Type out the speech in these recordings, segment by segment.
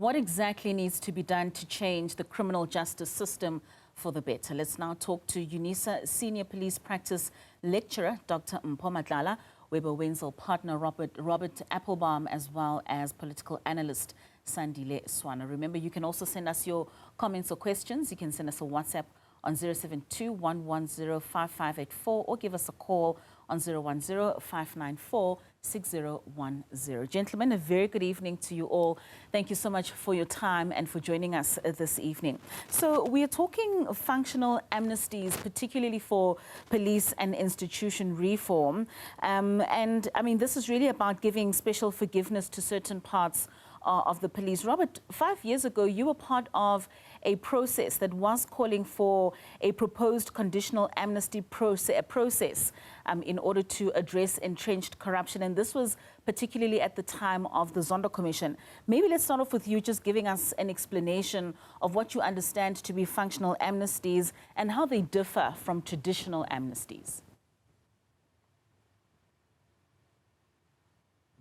What exactly needs to be done to change the criminal justice system for the better? Let's now talk to UNISA Senior Police Practice Lecturer, Dr. Mpho Matlala, Wentzel Partner Robert Appelbaum, as well as political analyst Sandile Swana. Remember, you can also send us your comments or questions. You can send us a WhatsApp on 072-110-5584 or give us a call on 010-594-6010. Gentlemen, a very good evening to you all. Thank you so much for your time and for joining us this evening. So we are talking functional amnesties, particularly for police and institution reform. And I mean, this is really about giving special forgiveness to certain parts of the police. Robert, 5 years ago, you were part of a process that was calling for a proposed conditional amnesty process in order to address entrenched corruption. And this was particularly at the time of the Zondo Commission. Maybe let's start off with you just giving us an explanation of what you understand to be functional amnesties and how they differ from traditional amnesties.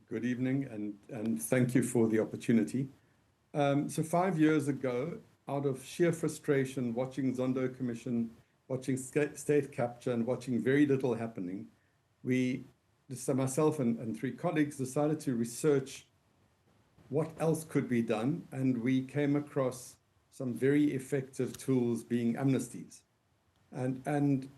Good evening, and thank you for the opportunity. So 5 years ago, out of sheer frustration, watching Zondo Commission, watching state capture, and watching very little happening, myself and 3 colleagues decided to research what else could be done, and we came across some very effective tools being amnesties. And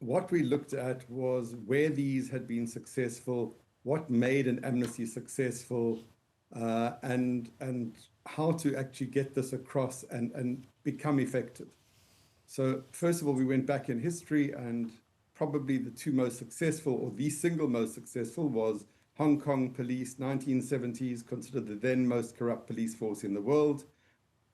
what we looked at was where these had been successful, what made an amnesty successful, and how to actually get this across and become effective. So first of all, we went back in history, and probably the 2 most successful, or the single most successful, was Hong Kong police, 1970s, considered the then most corrupt police force in the world.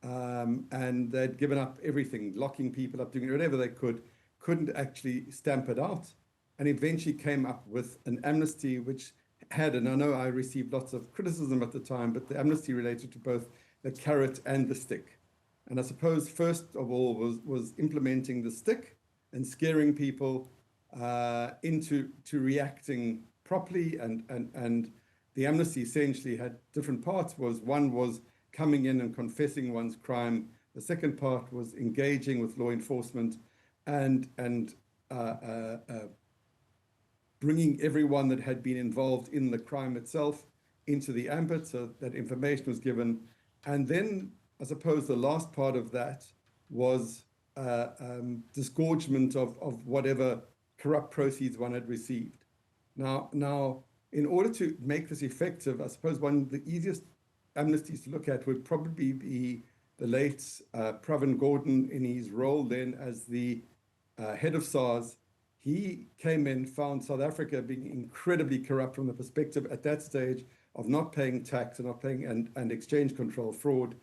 And they'd given up everything, locking people up, doing whatever they could, couldn't actually stamp it out, and eventually came up with an amnesty which had, and I know I received lots of criticism at the time, but the amnesty related to both the carrot and the stick. And I suppose first of all was implementing the stick and scaring people into reacting properly, and the amnesty essentially had different parts. One was coming in and confessing one's crime. The second part was engaging with law enforcement and bringing everyone that had been involved in the crime itself into the ambit, so that information was given. And then I suppose the last part of that was disgorgement of whatever corrupt proceeds one had received. Now, in order to make this effective, I suppose one of the easiest amnesties to look at would probably be the late Pravin Gordhan in his role then as the head of SARS. He came in, found South Africa being incredibly corrupt from the perspective at that stage of not paying tax and not paying and exchange control fraud.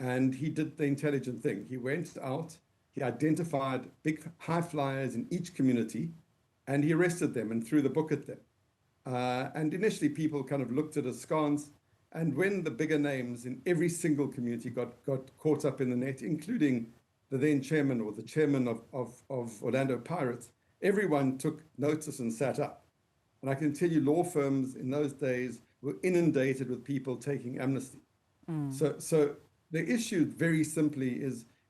And he did the intelligent thing. He went out, he identified big high flyers in each community, and he arrested them and threw the book at them. And initially people kind of looked at it askance. And when the bigger names in every single community got caught up in the net, including the then chairman or the chairman of Orlando Pirates, everyone took notice and sat up. And I can tell you law firms in those days were inundated with people taking amnesty. So the issue very simply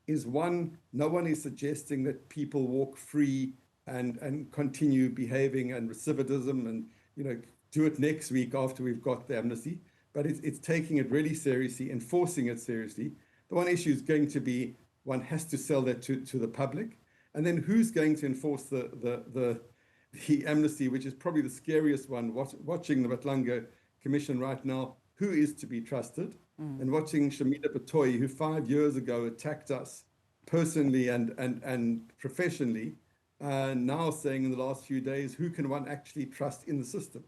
is one, no one is suggesting that people walk free and continue behaving and recidivism and do it next week after we've got the amnesty, but it's taking it really seriously, enforcing it seriously. The one issue is going to be one has to sell that to the public. And then who's going to enforce the amnesty, which is probably the scariest one, watching the Matlala Commission right now, who is to be trusted, and watching Shamida Batoyi, who 5 years ago attacked us personally and professionally, now saying in the last few days, who can one actually trust in the system?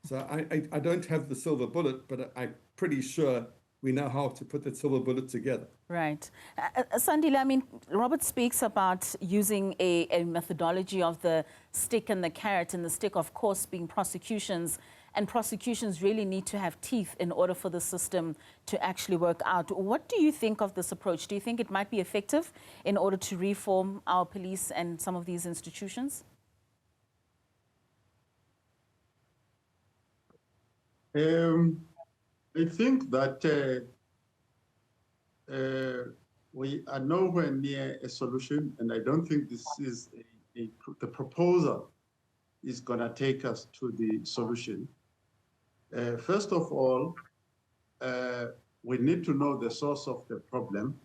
So I don't have the silver bullet, but I'm pretty sure we know how to put that silver bullet together. Right. Sandile, I mean, Robert speaks about using a methodology of the stick and the carrot, and the stick, of course, being prosecutions. And prosecutions really need to have teeth in order for the system to actually work out. What do you think of this approach? Do you think it might be effective in order to reform our police and some of these institutions? I think that we are nowhere near a solution, and I don't think this is the proposal is going to take us to the solution. First of all, we need to know the source of the problem.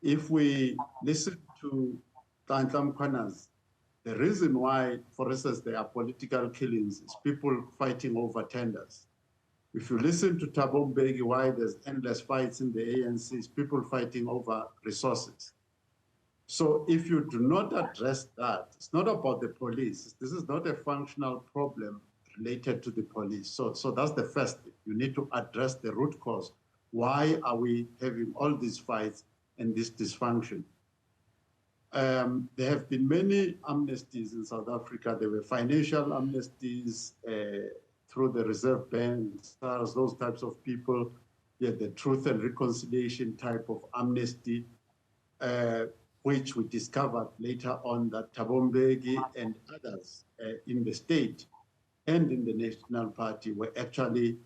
If we listen to Tantlam Kwanas, the reason why, for instance, there are political killings is people fighting over tenders. If you listen to Thabo Mbeki, why there's endless fights in the ANC, is people fighting over resources. So if you do not address that, it's not about the police. This is not a functional problem related to the police. So that's the first thing. You need to address the root cause. Why are we having all these fights and this dysfunction? There have been many amnesties in South Africa. There were financial amnesties through the Reserve Bank, SARS, those types of people. Yeah, the Truth and Reconciliation type of amnesty, which we discovered later on that Thabo Mbeki and others in the state and in the National Party were actually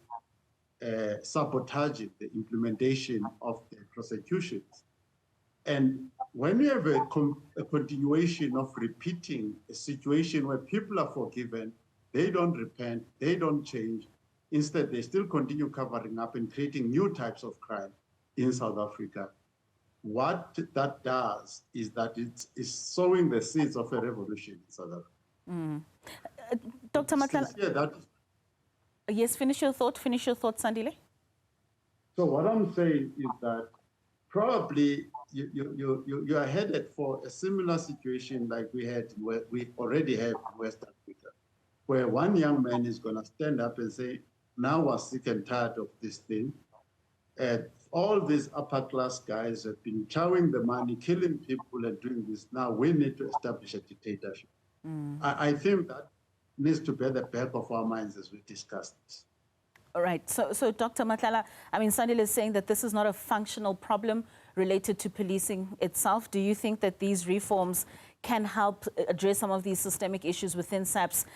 sabotaging the implementation of the prosecutions. And when you have a continuation of repeating a situation where people are forgiven, they don't repent, they don't change. Instead, they still continue covering up and creating new types of crime in South Africa. What that does is that it's sowing the seeds of a revolution in South Africa. Dr. Matlala. Yes, finish your thought, Sandile. So what I'm saying is that probably you are headed for a similar situation like we already have in West Africa, where one young man is going to stand up and say, now we're sick and tired of this thing. And all these upper class guys have been chowing the money, killing people and doing this. Now we need to establish a dictatorship. I think that needs to be at the back of our minds as we discuss this. All right. So Dr. Matlala, I mean, Sandile is saying that this is not a functional problem related to policing itself. Do you think that these reforms can help address some of these systemic issues within SAPS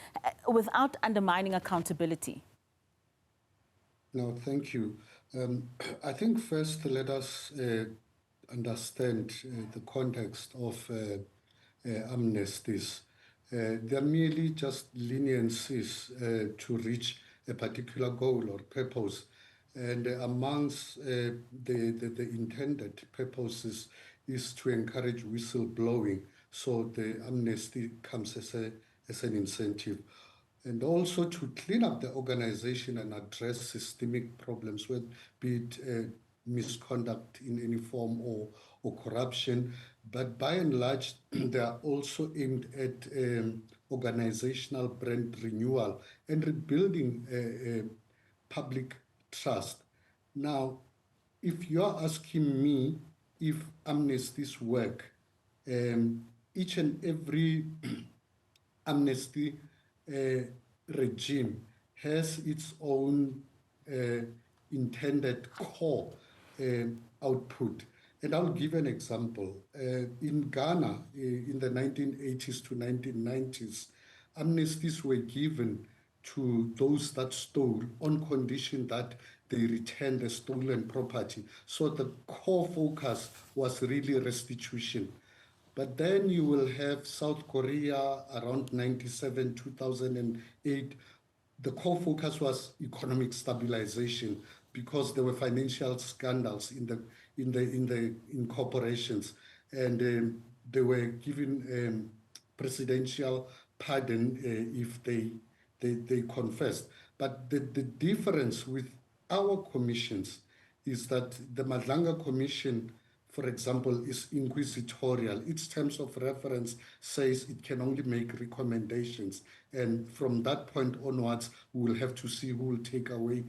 without undermining accountability? No, thank you. I think first let us understand the context of amnesties. They're merely just leniencies to reach a particular goal or purpose. And amongst the intended purposes is to encourage whistleblowing. So the amnesty comes as an incentive. And also to clean up the organization and address systemic problems, be it misconduct in any form or corruption. But by and large, they are also aimed at organizational brand renewal and rebuilding public trust. Now, if you're asking me if amnesties work, each and every amnesty regime has its own intended core output. And I'll give an example. In Ghana, in the 1980s to 1990s, amnesties were given to those that stole on condition that they return the stolen property. So the core focus was really restitution. But then you will have South Korea around 97, 2008. The core focus was economic stabilization because there were financial scandals in corporations, and they were given presidential pardon if they confessed. But the difference with our commissions is that the Madlanga Commission, for example, is inquisitorial. Its terms of reference says it can only make recommendations. And from that point onwards, we will have to see who will take away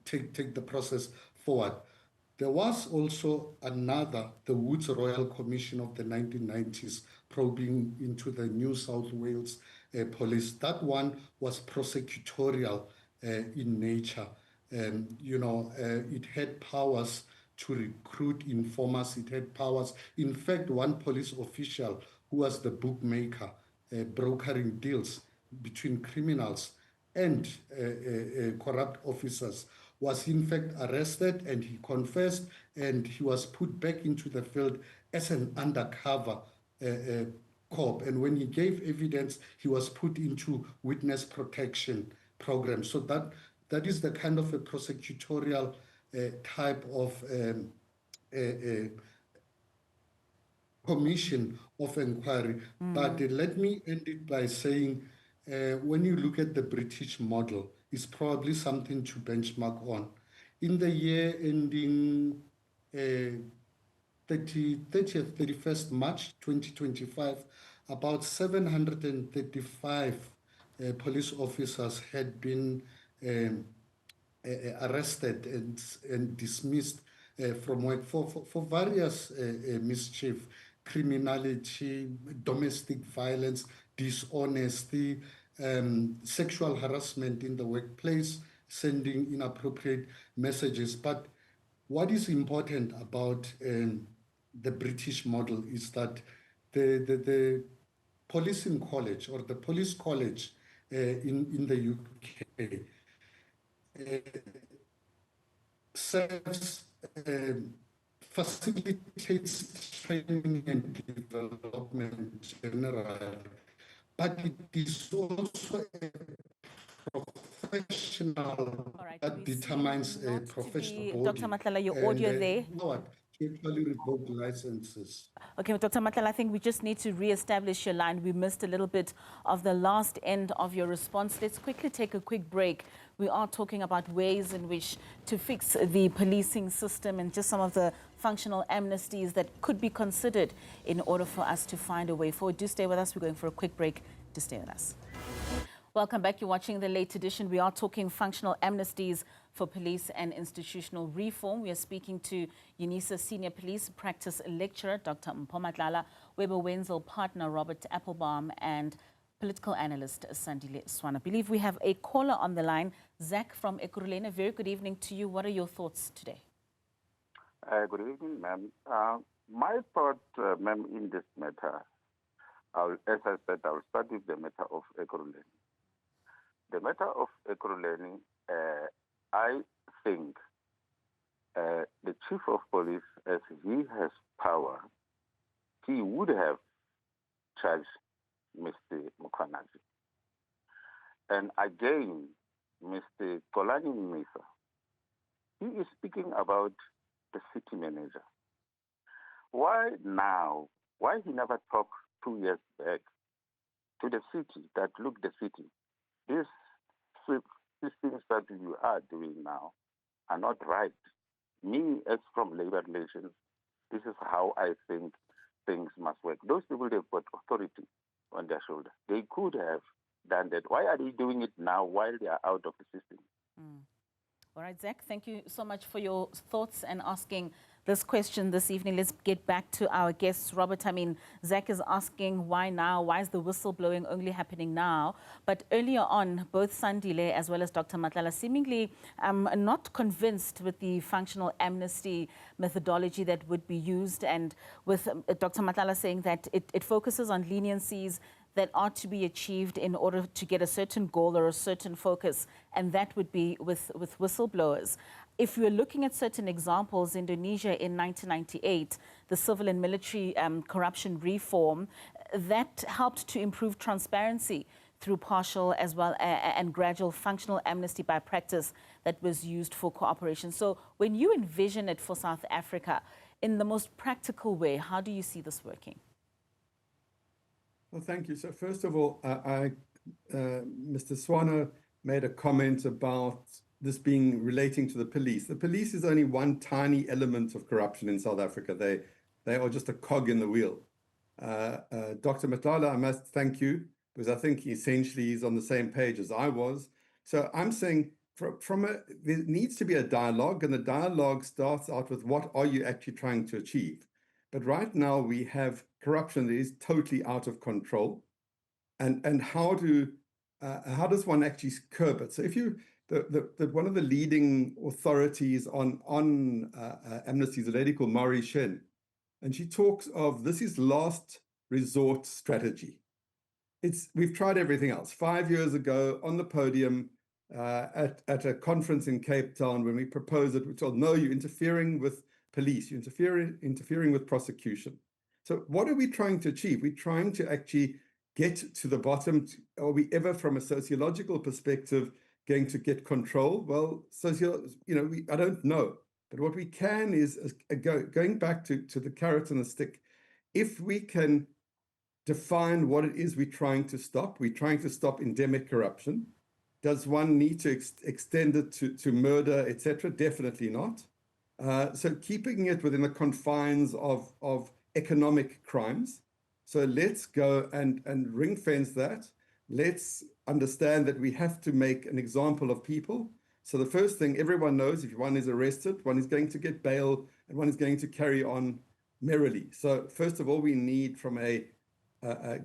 take the process forward. There was also another, the Woods Royal Commission of the 1990s, probing into the New South Wales police. That one was prosecutorial in nature. It had powers to recruit informers. It had powers. In fact, one police official who was the bookmaker, brokering deals between criminals and corrupt officers, was in fact arrested, and he confessed, and he was put back into the field as an undercover cop. And when he gave evidence, he was put into witness protection program. So that is the kind of a prosecutorial type of commission of inquiry. But let me end it by saying, when you look at the British model, it's probably something to benchmark on. In the year ending 31st March 2025, about 735 police officers had been arrested and dismissed from work for various mischief, criminality, domestic violence, dishonesty, sexual harassment in the workplace, sending inappropriate messages. But what is important about the British model is that the policing college, or the police college in the UK, serves, facilitates training and development generally, but it is also a professional that determines a professional body. Dr. Matlala, your audio there. To actually revoke licenses. Okay, Dr. Matlala, I think we just need to re-establish your line. We missed a little bit of the last end of your response. Let's quickly take a quick break. We are talking about ways in which to fix the policing system and just some of the functional amnesties that could be considered in order for us to find a way forward. Do stay with us. We're going for a quick break. Do stay with us. Welcome back. You're watching the late edition. We are talking functional amnesties for police and institutional reform. We are speaking to UNISA Senior Police Practice Lecturer, Dr. Mpho Matlala, Wentzel Partner Robert Appelbaum, and political analyst Sandile Swana. I believe we have a caller on the line, Zach from Ekurhuleni. Very good evening to you. What are your thoughts today? Good evening, ma'am. My thought, ma'am, in this matter, as I said, I'll start with the matter of Ekurhuleni. The matter of Ekurhuleni, I think the chief of police, as he has power, he would have charged Mr. Mkhwanazi. And again, Mr. Kolani Misa, he is speaking about the city manager. Why now? Why he never talked 2 years back to the city, that look, the city, these things that you are doing now are not right. Me, as from labor relations, this is how I think things must work. Those people, they've got authority on their shoulder. They could have done that. Why are they doing it now while they are out of the system? All right, Zach, thank you so much for your thoughts and asking this question this evening. Let's get back to our guests. Robert, I mean, Zach is asking why now? Why is the whistleblowing only happening now? But earlier on, both Sandile as well as Dr. Matlala seemingly not convinced with the functional amnesty methodology that would be used, and with Dr. Matlala saying that it focuses on leniencies that are to be achieved in order to get a certain goal or a certain focus, and that would be with whistleblowers. If we're looking at certain examples, Indonesia in 1998, the civil and military corruption reform, that helped to improve transparency through partial as well and gradual functional amnesty by practice that was used for cooperation. So when you envision it for South Africa, in the most practical way, how do you see this working? Well, thank you. So first of all, Mr. Swana made a comment about this being relating to the police. The police is only one tiny element of corruption in South Africa. They are just a cog in the wheel. Dr. Matlala, I must thank you, because I think essentially he's on the same page as I was. So I'm saying there needs to be a dialogue, and the dialogue starts out with what are you actually trying to achieve? But right now we have corruption that is totally out of control, and how does one actually curb it? So if you one of the leading authorities on amnesty is a lady called Mari Shen, and she talks of this is last resort strategy. We've tried everything else. 5 years ago on the podium, at a conference in Cape Town when we proposed it, we told, no, you're interfering with police, you're interfering with prosecution. So what are we trying to achieve? We're trying to actually get to the bottom. Are we ever, from a sociological perspective, going to get control? Well, I don't know. But what we can is going back to the carrot and the stick. If we can define what it is we're trying to stop endemic corruption. Does one need to extend it to murder, etc.? Definitely not. So keeping it within the confines of economic crimes. So let's go and ring fence that. Let's understand that we have to make an example of people. So the first thing everyone knows, if one is arrested, one is going to get bail and one is going to carry on merrily. So first of all, we need from a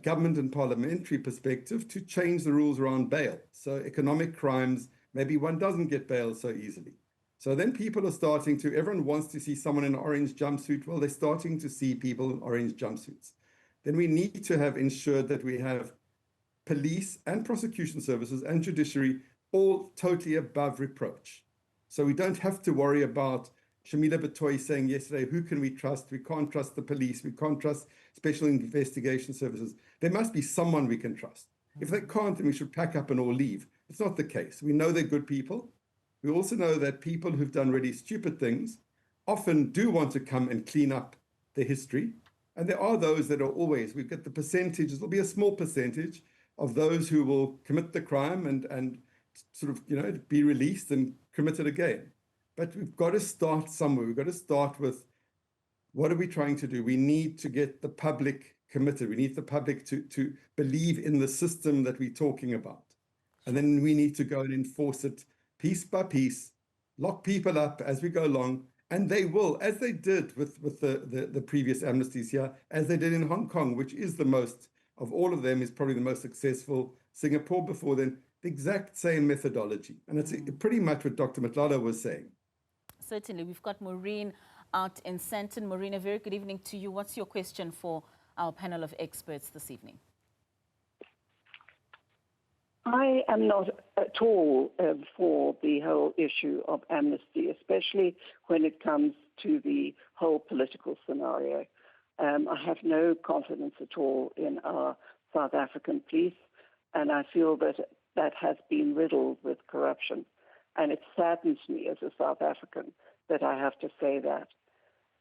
government and parliamentary perspective to change the rules around bail. So economic crimes, maybe one doesn't get bail so easily. So then people are starting to, everyone wants to see someone in an orange jumpsuit. Well, they're starting to see people in orange jumpsuits. Then we need to have ensured that we have police and prosecution services and judiciary all totally above reproach. So we don't have to worry about Shamila Batoy saying yesterday, who can we trust? We can't trust the police. We can't trust special investigation services. There must be someone we can trust. If they can't, then we should pack up and all leave. It's not the case. We know they're good people. We also know that people who've done really stupid things often do want to come and clean up their history. And there are those that are always, we get the percentages, there'll be a small percentage of those who will commit the crime and sort of, be released and commit it again. But we've got to start somewhere. We've got to start with, what are we trying to do? We need to get the public committed. We need the public to believe in the system that we're talking about. And then we need to go and enforce it piece by piece, lock people up as we go along. And they will, as they did with the previous amnesties here, as they did in Hong Kong, which is the most, of all of them, is probably the most successful. Singapore before then, the exact same methodology. And it's pretty much what Dr. Matlala was saying. Certainly. We've got Maureen out in Sandton. Maureen, a very good evening to you. What's your question for our panel of experts this evening? I am not at all for the whole issue of amnesty, especially when it comes to the whole political scenario. I have no confidence at all in our South African police, and I feel that that has been riddled with corruption. And it saddens me as a South African that I have to say that.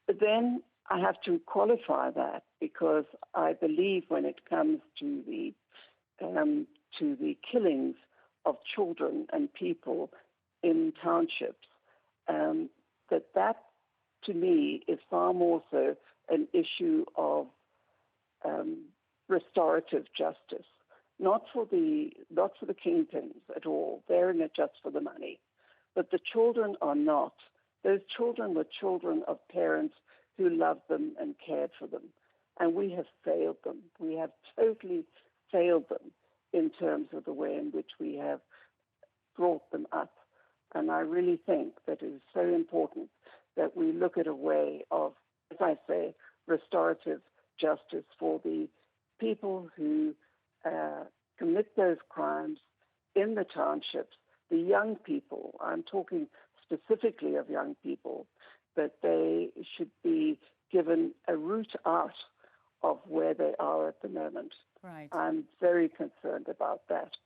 But then I have to qualify that, because I believe when it comes to the killings of children and people in townships, that to me is far more so an issue of restorative justice. Not for the kingpins at all. They're in it just for the money. But the children are not. Those children were children of parents who loved them and cared for them. And we have failed them. We have totally failed them in terms of the way in which we have brought them up. And I really think that it is so important that we look at a way of, as I say, restorative justice for the people who commit those crimes in the townships, the young people. I'm talking specifically of young people, that they should be given a route out of where they are at the moment. Right. I'm very concerned about that.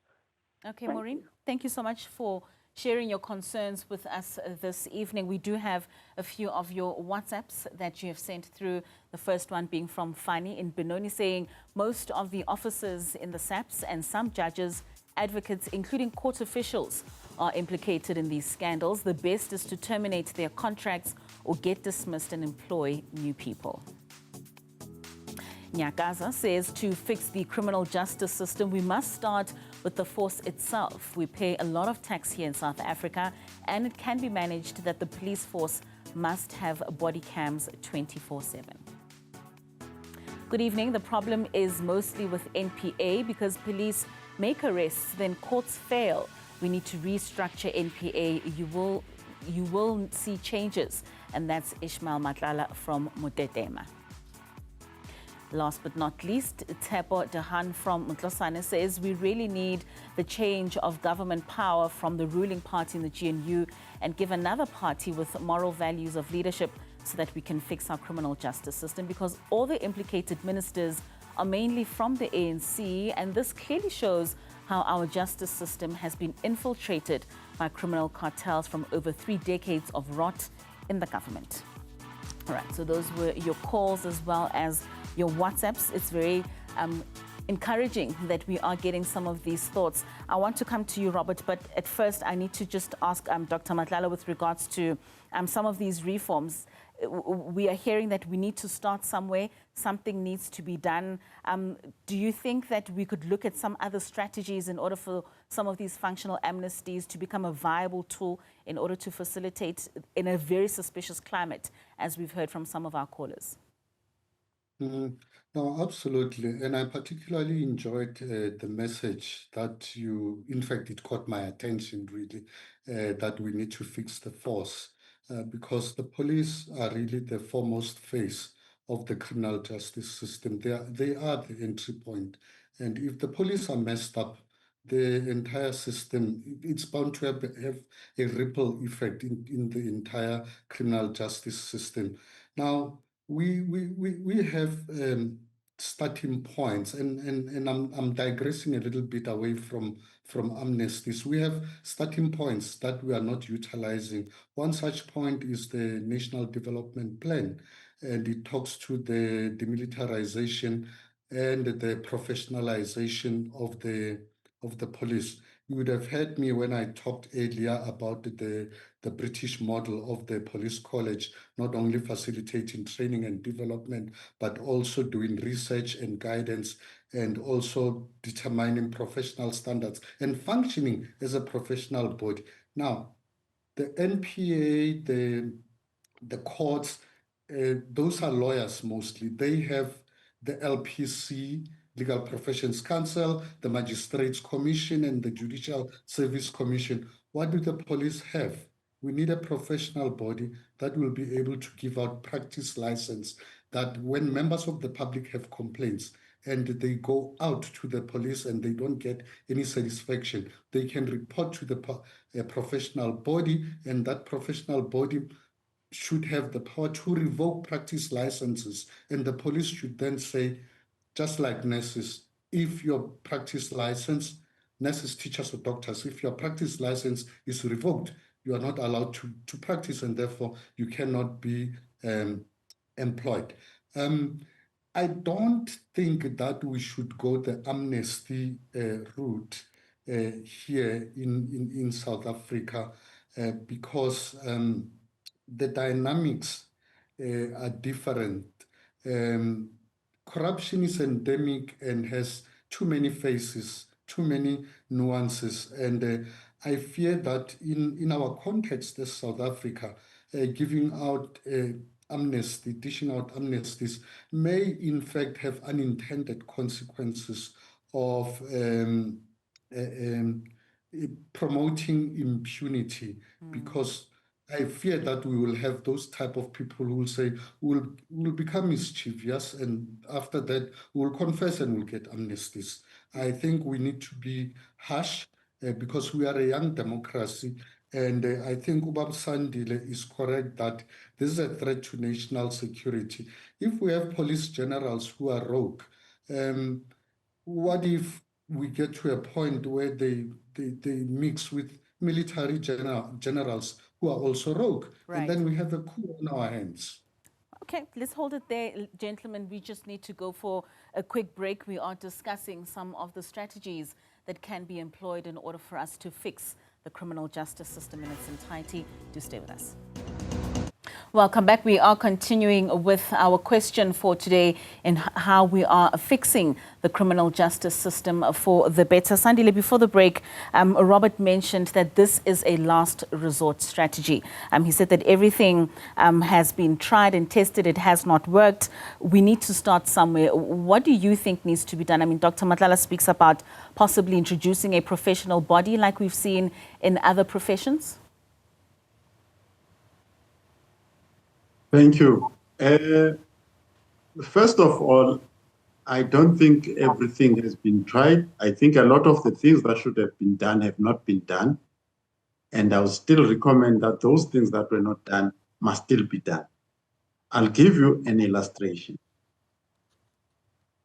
Okay, Maureen, thank you so much for sharing your concerns with us this evening. We do have a few of your WhatsApps that you have sent through. The first one being from Fani in Benoni, saying most of the officers in the SAPS and some judges, advocates, including court officials, are implicated in these scandals. The best is to terminate their contracts or get dismissed and employ new people. Nyakaza says to fix the criminal justice system, we must start with the force itself. We pay a lot of tax here in South Africa, and it can be managed that the police force must have body cams 24/7. Good evening. The problem is mostly with NPA because police make arrests, then courts fail. We need to restructure NPA. You will see changes. And that's Ishmael Matlala from Mutetema. Last but not least, Tepo Dehan from Matlala says we really need the change of government power from the ruling party in the GNU and give another party with moral values of leadership so that we can fix our criminal justice system, because all the implicated ministers are mainly from the ANC, and this clearly shows how our justice system has been infiltrated by criminal cartels from over 3 decades of rot in the government. All right, so those were your calls as well as your WhatsApps. It's very encouraging that we are getting some of these thoughts. I want to come to you, Robert, but at first I need to just ask Dr. Matlala with regards to some of these reforms. We are hearing that we need to start somewhere, something needs to be done. Do you think that we could look at some other strategies in order for some of these functional amnesties to become a viable tool in order to facilitate in a very suspicious climate, as we've heard from some of our callers? No, absolutely. And I particularly enjoyed the message that you, in fact, it caught my attention really, that we need to fix the force. Because the police are really the foremost face of the criminal justice system. They are the entry point. And if the police are messed up, the entire system, it's bound to have a ripple effect in the entire criminal justice system. Now, we have starting points, and I'm digressing a little bit away from amnesties. We have starting points that we are not utilizing. One such point is the National Development Plan, and it talks to the demilitarization and the professionalization of the police. You would have heard me when I talked earlier about the British model of the police college, not only facilitating training and development, but also doing research and guidance, and also determining professional standards and functioning as a professional body. Now, the NPA, the courts, those are lawyers mostly. They have the LPC, Legal Professions Council, the Magistrates Commission, and the Judicial Service Commission. What do the police have? We need a professional body that will be able to give out practice license, that when members of the public have complaints and they go out to the police and they don't get any satisfaction, they can report to the professional body, and that professional body should have the power to revoke practice licenses. And the police should then say, just like nurses, if your practice license, nurses, teachers, or doctors, if your practice license is revoked, you are not allowed to practice, and therefore you cannot be employed. I don't think that we should go the amnesty route here in South Africa because the dynamics are different. Corruption is endemic and has too many faces, too many nuances, and I fear that in our context as South Africa, giving out amnesty, dishing out amnesties, may in fact have unintended consequences of promoting impunity, because I fear that we will have those type of people who will say, we'll become mischievous, and after that, we'll confess and we'll get amnesties. I think we need to be harsh because we are a young democracy, and I think Ubab Sandile is correct that this is a threat to national security. If we have police generals who are rogue, what if we get to a point where they mix with military generals who are also rogue, Right. And then we have a coup on our hands. Okay, let's hold it there, gentlemen. We just need to go for a quick break. We are discussing some of the strategies that can be employed in order for us to fix the criminal justice system in its entirety. Do stay with us. Welcome back. We are continuing with our question for today in how we are fixing the criminal justice system for the better. Sandile, before the break, Robert mentioned that this is a last resort strategy. He said that everything has been tried and tested. It has not worked. We need to start somewhere. What do you think needs to be done? I mean, Dr. Matlala speaks about possibly introducing a professional body like we've seen in other professions. Thank you. First of all, I don't think everything has been tried. I think a lot of the things that should have been done have not been done. And I would still recommend that those things that were not done must still be done. I'll give you an illustration.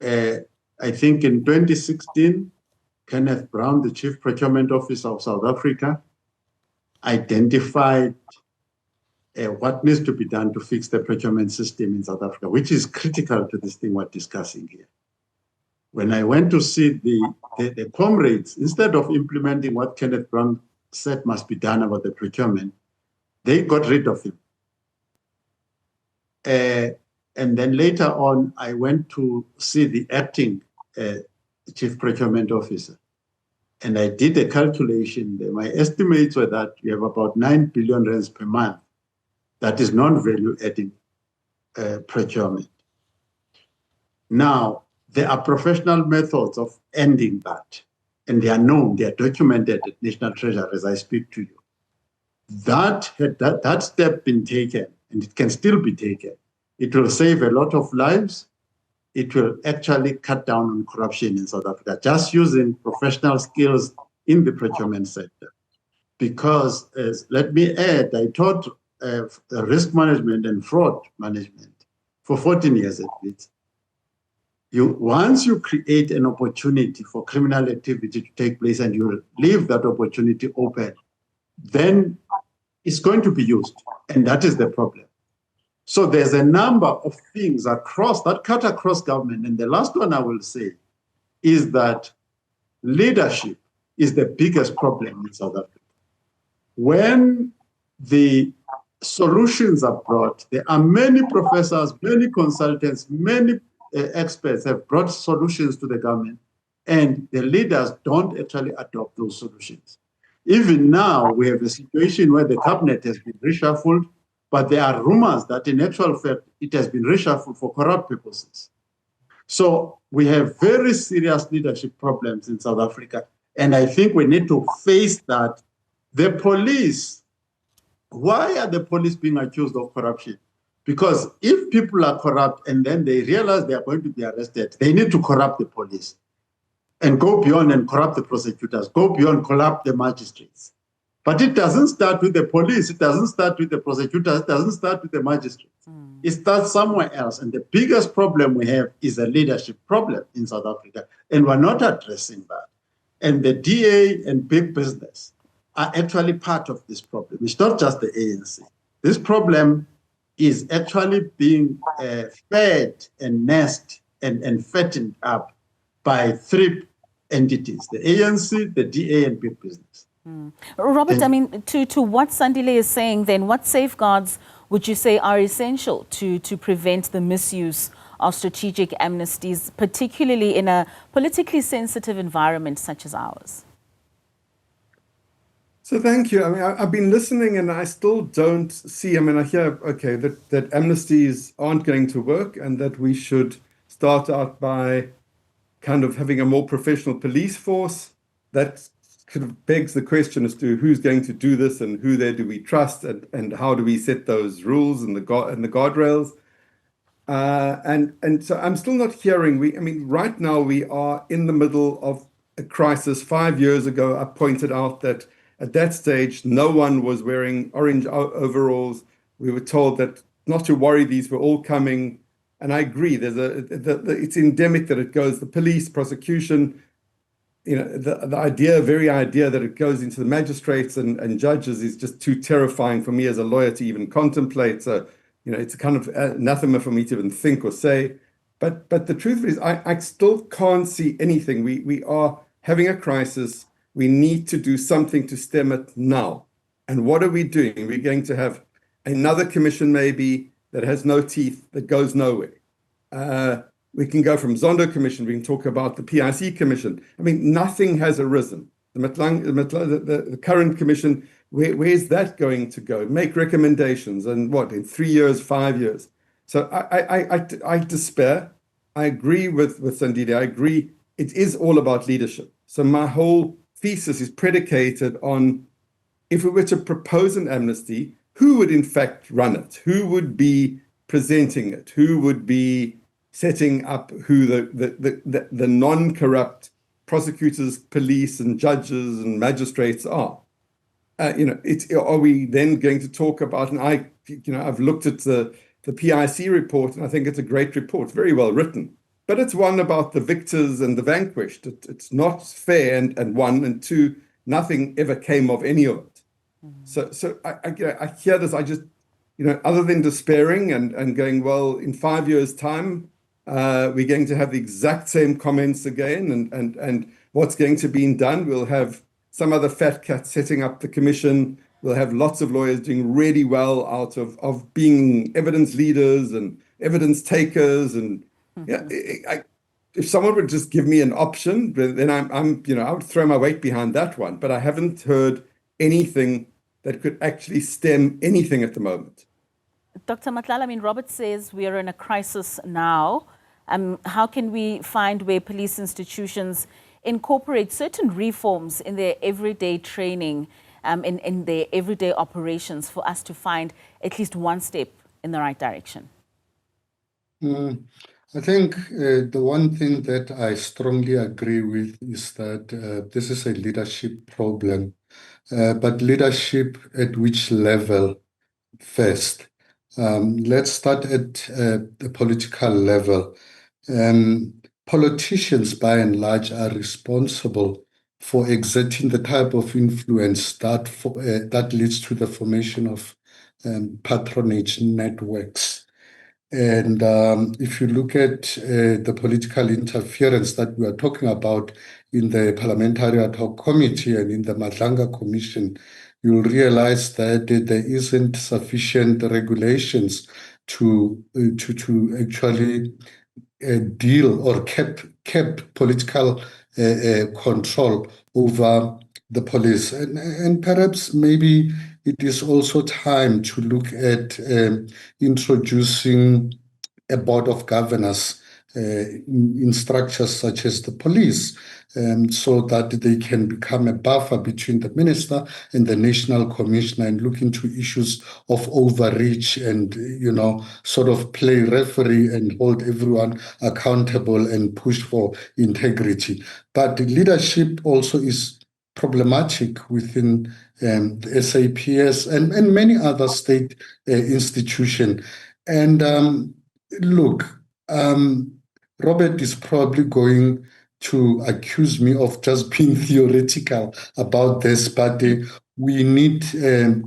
I think in 2016, Kenneth Brown, the Chief Procurement Officer of South Africa, identified what needs to be done to fix the procurement system in South Africa, which is critical to this thing we're discussing here. When I went to see the comrades, instead of implementing what Kenneth Brown said must be done about the procurement, they got rid of him. And then later on, I went to see the acting Chief Procurement Officer. And I did a calculation. My estimates were that you have about 9 billion rands per month. That is non-value adding procurement. Now, there are professional methods of ending that. And they are known, they are documented at National Treasury as I speak to you. That step been taken, and it can still be taken. It will save a lot of lives. It will actually cut down on corruption in South Africa, just using professional skills in the procurement sector. Because, let me add, I taught risk management and fraud management for 14 years at least. Once you create an opportunity for criminal activity to take place and you leave that opportunity open, then it's going to be used. And that is the problem. So there's a number of things that cut across government. And the last one I will say is that leadership is the biggest problem in South Africa. When the solutions are brought, there are many professors, many consultants, many experts have brought solutions to the government, and the leaders don't actually adopt those solutions. Even now, we have a situation where the cabinet has been reshuffled, but there are rumors that in actual fact, it has been reshuffled for corrupt purposes. So we have very serious leadership problems in South Africa, and I think we need to face that. The police, why are the police being accused of corruption? Because if people are corrupt and then they realize they are going to be arrested, they need to corrupt the police and go beyond and corrupt the prosecutors, go beyond, corrupt the magistrates. But it doesn't start with the police, it doesn't start with the prosecutors, it doesn't start with the magistrates. It starts somewhere else. And the biggest problem we have is a leadership problem in South Africa, and we're not addressing that. And the DA and big business are actually part of this problem. It's not just the ANC. This problem is actually being fed and nursed and fattened up by three entities, the ANC, the DA, and big business. Robert, I mean, to what Sandile is saying then, what safeguards would you say are essential to prevent the misuse of strategic amnesties, particularly in a politically sensitive environment such as ours? So thank you. I mean, I've been listening and I still don't see, I mean, I hear, okay, that amnesties aren't going to work and that we should start out by kind of having a more professional police force. That kind of begs the question as to who's going to do this and who there do we trust and how do we set those rules and the guardrails. And so I'm still not hearing, I mean, right now we are in the middle of a crisis. 5 years ago, I pointed out that at that stage, no one was wearing orange overalls. We were told that not to worry, these were all coming. And I agree, it's endemic that it goes, the police, prosecution, you know, the very idea that it goes into the magistrates and judges is just too terrifying for me as a lawyer to even contemplate. So, you know, it's a kind of anathema for me to even think or say. But the truth is, I still can't see anything. We are having a crisis. We need to do something to stem it now. And what are we doing? We're going to have another commission maybe that has no teeth, that goes nowhere. We can go from Zondo Commission, we can talk about the PIC Commission. I mean, nothing has arisen. The current commission, where's that going to go? Make recommendations and what, in 3 years, 5 years? So I despair. I agree with Sandile. I agree it is all about leadership. So my whole thesis is predicated on, if we were to propose an amnesty, who would in fact run it? Who would be presenting it? Who would be setting up who the non-corrupt prosecutors, police, and judges and magistrates are. Are we then going to talk about? And I've looked at the PIC report, and I think it's a great report, very well written. But it's one about the victors and the vanquished. It's not fair, and one, and two, nothing ever came of any of it. So I hear this. I just, other than despairing and going, well, in 5 years' time, we're going to have the exact same comments again, and what's going to be done? We'll have some other fat cat setting up the commission. We'll have lots of lawyers doing really well out of being evidence leaders and evidence takers. And if someone would just give me an option, then I would throw my weight behind that one. But I haven't heard anything that could actually stem anything at the moment. Dr. Matlala, Robert says we are in a crisis now. How can we find where police institutions incorporate certain reforms in their everyday training, in their everyday operations, for us to find at least one step in the right direction? I think the one thing that I strongly agree with is that this is a leadership problem, but leadership at which level first? Let's start at the political level. Politicians, by and large, are responsible for exerting the type of influence that leads to the formation of patronage networks. And if you look at the political interference that we are talking about in the Parliamentary Ad Hoc Committee and in the Madlanga Commission, you'll realize that there isn't sufficient regulations to actually deal or kept political control over the police. And perhaps maybe it is also time to look at introducing a board of governors in structures such as the police, so that they can become a buffer between the minister and the national commissioner and look into issues of overreach and, sort of play referee and hold everyone accountable and push for integrity. But leadership also is problematic within the SAPS and many other state institutions. And look, Robert is probably going to accuse me of just being theoretical about this, but we need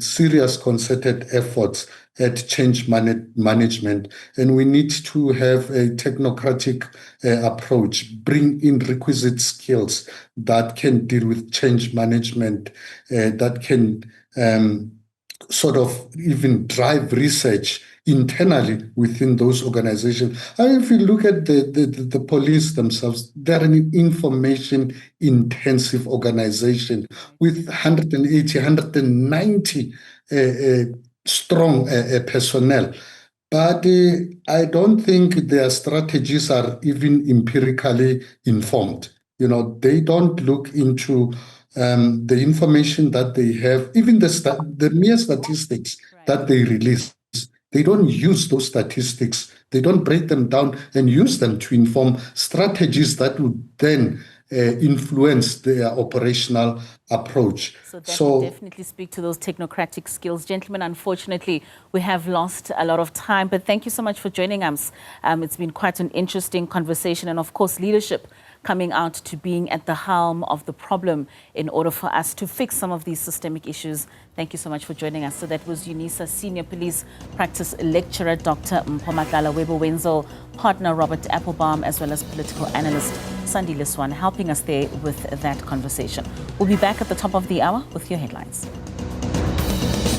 serious concerted efforts at change management, and we need to have a technocratic approach, bring in requisite skills that can deal with change management, that can sort of even drive research internally within those organizations. And if you look at the police themselves, they're an information-intensive organization with 180, 190 strong personnel. But I don't think their strategies are even empirically informed. They don't look into the information that they have, even the mere statistics that they release. They don't use those statistics. They don't break them down and use them to inform strategies that would then influence their operational approach. So that would definitely speak to those technocratic skills. Gentlemen, unfortunately, we have lost a lot of time, but thank you so much for joining us. It's been quite an interesting conversation, and of course, leadership coming out to being at the helm of the problem in order for us to fix some of these systemic issues. Thank you so much for joining us. So that was UNISA Senior Police Practice Lecturer Dr. Mpho Matlala, Wentzel Partner Robert Appelbaum, as well as political analyst Sandile Swana, helping us there with that conversation. We'll be back at the top of the hour with your headlines.